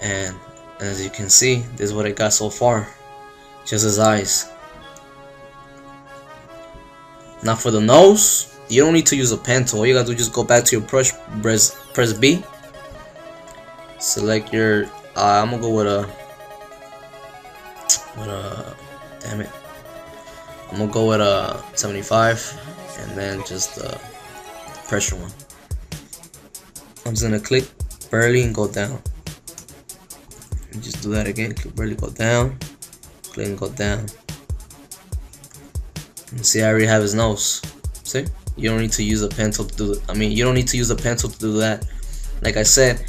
And as you can see, this is what I got so far. Just his eyes. Now for the nose, you don't need to use a pen tool. All you gotta do is just go back to your brush, press B, select your I'm gonna go with a damn it, I'm gonna go with a 75, and then just the pressure one. I'm just gonna click barely and go down, and just do that again. Click barely, go down, click and go down. And see, I already have his nose. See, you don't need to use a pencil to do it. I mean, you don't need to use a pencil to do that. Like I said,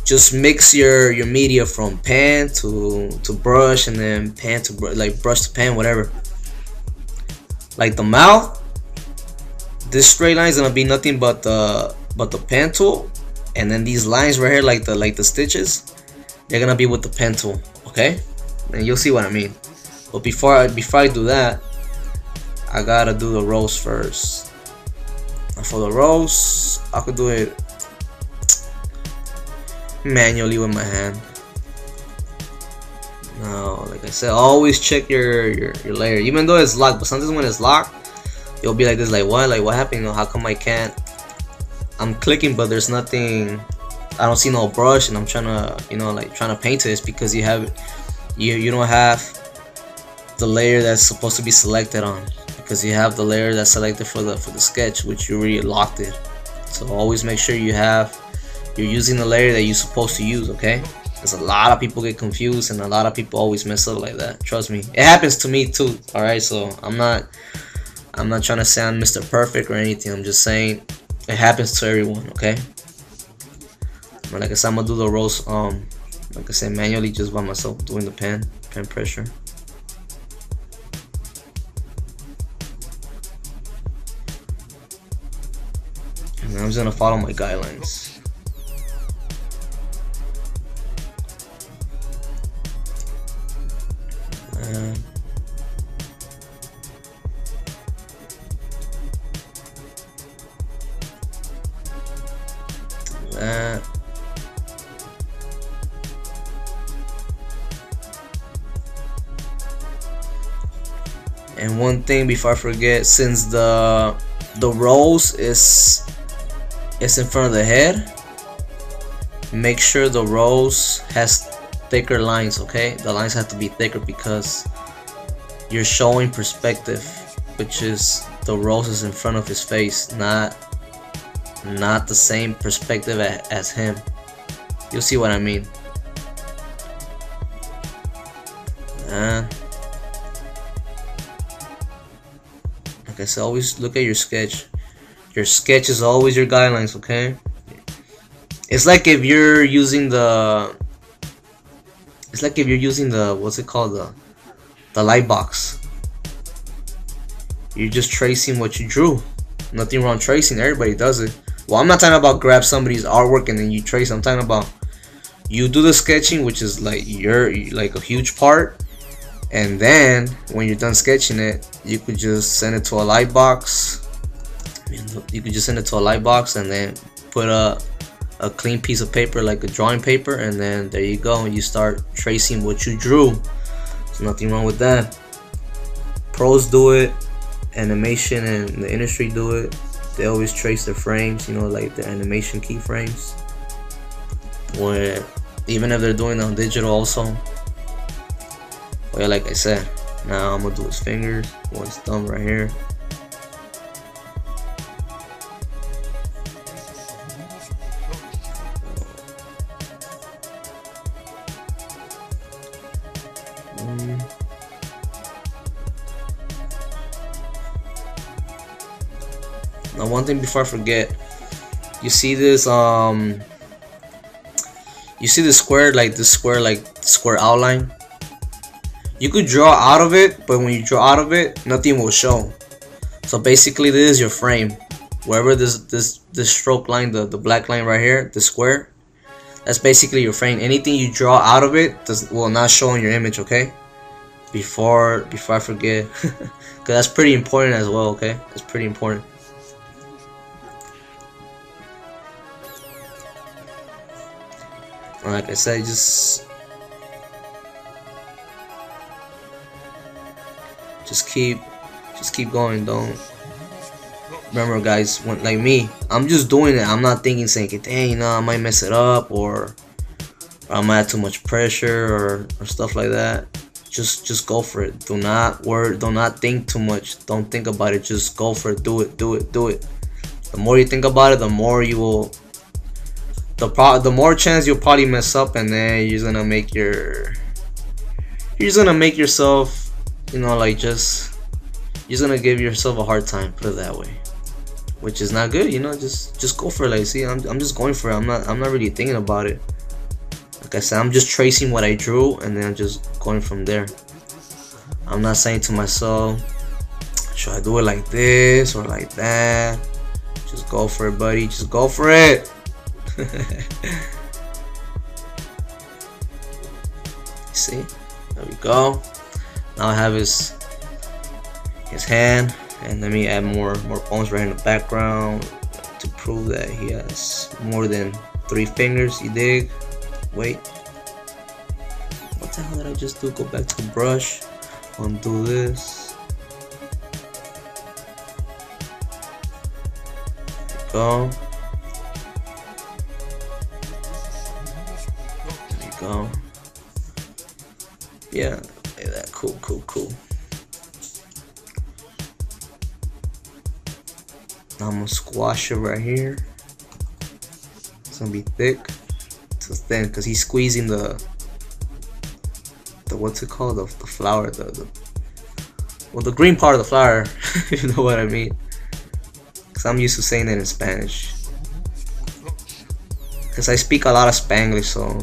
just mix your media from pen to brush, and then pen to like brush to pen, whatever. Like the mouth, this straight line is gonna be nothing but the pen tool, and then these lines right here, like the stitches, they're gonna be with the pen tool. Okay, and you'll see what I mean. But before I do that, I gotta do the rose first. And for the rose, I could do it manually with my hand. Now, like I said, always check your layer, even though it's locked. But sometimes when it's locked, you'll be like this, like what happened? You know, how come I can't? I'm clicking, but there's nothing. I don't see no brush, and I'm trying to, you know, like trying to paint it. It's because you don't have the layer that's supposed to be selected on. Because you have the layer that's selected for the sketch, which you already locked it. So always make sure you're using the layer that you're supposed to use. Okay, because a lot of people get confused, and a lot of people always mess up like that. Trust me, it happens to me too. All right, so I'm not trying to sound Mr. Perfect or anything. I'm just saying it happens to everyone. Okay, but like I said, I'm gonna do the rose like I said, manually, just by myself, doing the pen pressure. And I'm just gonna follow my guidelines. That. And one thing before I forget, since the rose is in front of the head, make sure the rose has thicker lines. Okay, the lines have to be thicker because you're showing perspective, which is the rose is in front of his face, not the same perspective as him. You'll see what I mean. Like I said, always look at your sketch. Your sketch is always your guidelines, okay? It's like if you're using the what's it called, the light box. You're just tracing what you drew. Nothing wrong tracing, everybody does it. Well, I'm not talking about grab somebody's artwork and then you trace. I'm talking about you do the sketching, which is like like a huge part, and then when you're done sketching it, you could just send it to a light box. You could just send it to a light box and then put a clean piece of paper, like a drawing paper, and then there you go, and you start tracing what you drew. There's nothing wrong with that. Pros do it, animation and the industry do it. They always trace their frames, you know, like the animation keyframes, where even if they're doing it on digital also. Well, yeah, like I said, now I'm gonna do his fingers, one thumb right here. Now, one thing before I forget, you see this square outline. You could draw out of it, but when you draw out of it, nothing will show. So basically, this is your frame. Wherever this stroke line, the black line right here, the square, that's basically your frame. Anything you draw out of it will not show in your image, okay? Before I forget, because that's pretty important as well, okay? It's pretty important. And like I said, just keep going. Don't remember, guys, when like me, I'm just doing it. I'm not thinking, saying, dang, you know, I might mess it up, or I might have too much pressure, or stuff like that. Just go for it. Do not worry, do not think too much. Don't think about it. Just go for it. Do it, do it, do it. The more you think about it, the more you will, the more chance you'll probably mess up, and then you're just gonna make yourself, you know, like you're gonna give yourself a hard time, put it that way, which is not good, you know. Just go for it. Like, see, I'm just going for it. I'm not really thinking about it. Like I said, I'm just tracing what I drew, and then I'm just going from there. I'm not saying to myself, should I do it like this or like that? Just go for it, buddy. Just go for it. See, there we go. Now I have his hand, and let me add more bones right in the background to prove that he has more than 3 fingers. You dig? Wait, what the hell did I just do? Go back to the brush, undo this. There we go. There we go. Yeah, look at that. Cool. Now I'm gonna squash it right here. It's gonna be thick to thin, because he's squeezing the what's it called, the flower, well, the green part of the flower. You know what I mean, because I'm used to saying it in Spanish, because I speak a lot of Spanglish, so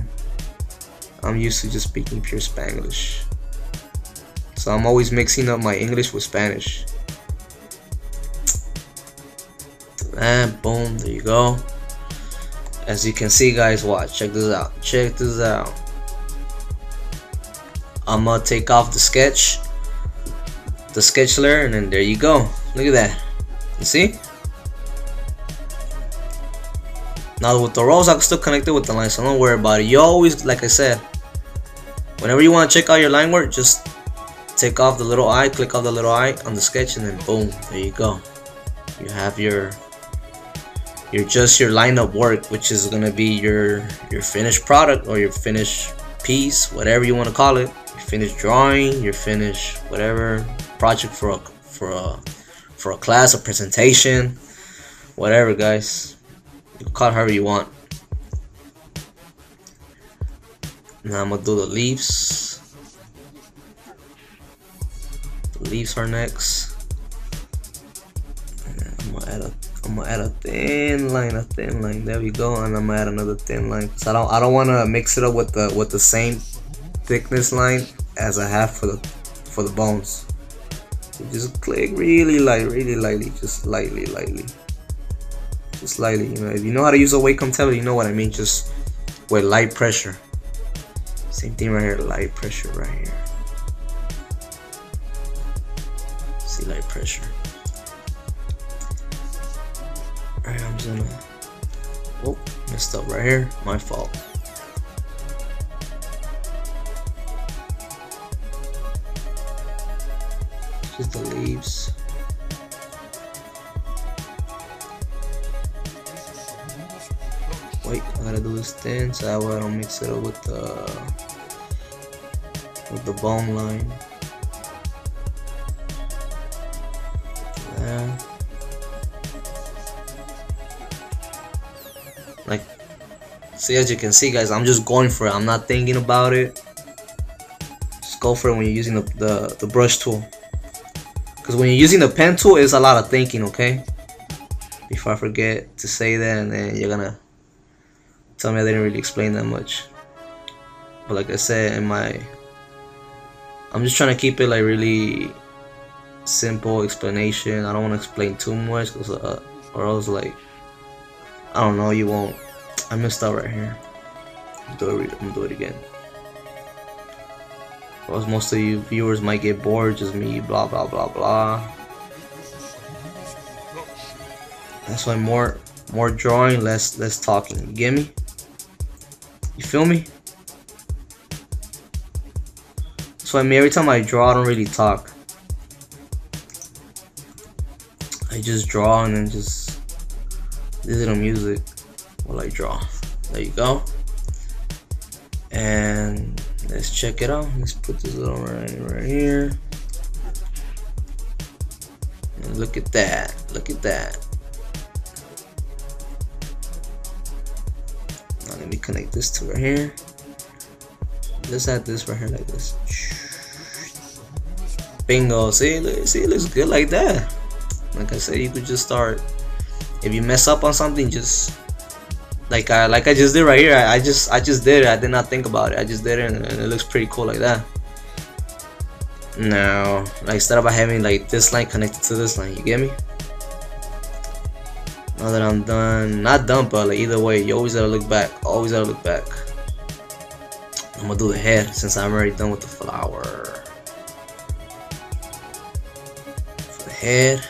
I'm used to just speaking pure Spanglish. So I'm always mixing up my English with Spanish. And boom, there you go. As you can see, guys, watch, check this out. Check this out. I'm gonna take off the sketch layer, and then there you go. Look at that. You see? Now with the rows, I can still connect it with the line, so don't worry about it. You always, like I said, whenever you want to check out your line work, just take off the little eye, click off the little eye on the sketch, and then boom, there you go. You have your line of work, which is gonna be your finished product, or your finished piece, whatever you want to call it. Your finished drawing, your finished whatever project for a class, a presentation, whatever, guys. You can call it however you want. Now I'm gonna do the leaves. The leaves are next. And I'm gonna add a thin line. There we go. And I'm gonna add another thin line. So I don't want to mix it up with the same thickness line as I have for the bones. So just click really lightly, just lightly. Just lightly, you know. If you know how to use a Wacom tablet, you know what I mean. Just with light pressure. Same thing right here, light pressure right here. See, light pressure. Alright, I'm just gonna. Oh, messed up right here. My fault. Just the leaves. Wait, I gotta do this thin so that way I don't mix it up with the bone line. Yeah. Like, see, as you can see, guys, I'm just going for it. I'm not thinking about it. Just go for it when you're using the brush tool. Because when you're using the pen tool, it's a lot of thinking, okay? Before I forget to say that, and then you're gonna tell me I didn't really explain that much. But like I said, I'm just trying to keep it like really simple explanation. I don't want to explain too much, cause, or else, like, I don't know, you won't. I messed up right here. I'm gonna do it again. Or else most of you viewers might get bored, just me blah blah blah blah. That's why more drawing, less talking. You get me? You feel me? So I mean, every time I draw, I don't really talk. I just draw and then just listen to music while I draw. There you go. And let's check it out. Let's put this little right here. And look at that. Look at that. Now let me connect this to right here. Let's add this right here like this. Bingo. See, it looks good like that. Like I said, you could just start. If you mess up on something, just like I just did right here. I just did it. I did not think about it. I just did it, and it looks pretty cool like that. Now, like instead of having like this line connected to this line, you get me? Now that I'm done, not done, but like either way, you always gotta look back. Always gotta look back. I'm gonna do the head since I'm already done with the flower. For the head.